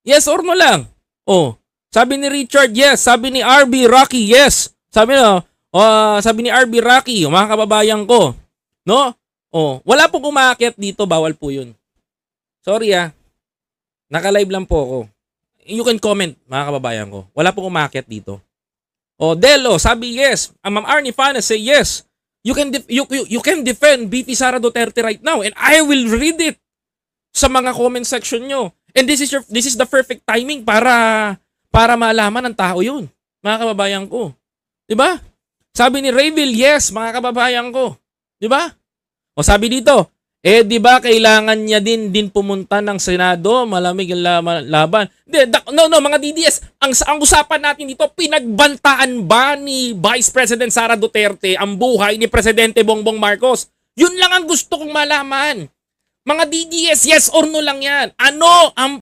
Yes or no lang. Oh, sabi ni Richard, yes. Sabi ni RB Rocky, yes. Sabi ni RB Rocky, mga kababayan ko, no? Oh, wala po umakyat dito, bawal po 'yun. Sorry Naka-live lang po ako. You can comment, mga kababayan ko. Wala po umakyat dito. Oh, Delo, sabi yes. Ma'am Arnie Fana say yes. You can defend BP Sara Duterte right now and I will read it sa mga comment section nyo. And this is the perfect timing para malaman ng tao 'yun, mga kababayan ko. 'Di ba? Sabi ni Rayville, yes, mga kababayan ko. 'Di ba? O sabi dito, 'di ba kailangan niya din pumunta ng Senado, malamig ang laban. No, mga DDS, ang usapan natin dito, pinagbantaan ba ni Vice President Sara Duterte ang buhay ni Presidente Bongbong Marcos? Yun lang ang gusto kong malaman. Mga DDS, yes or no lang yan. Ano ang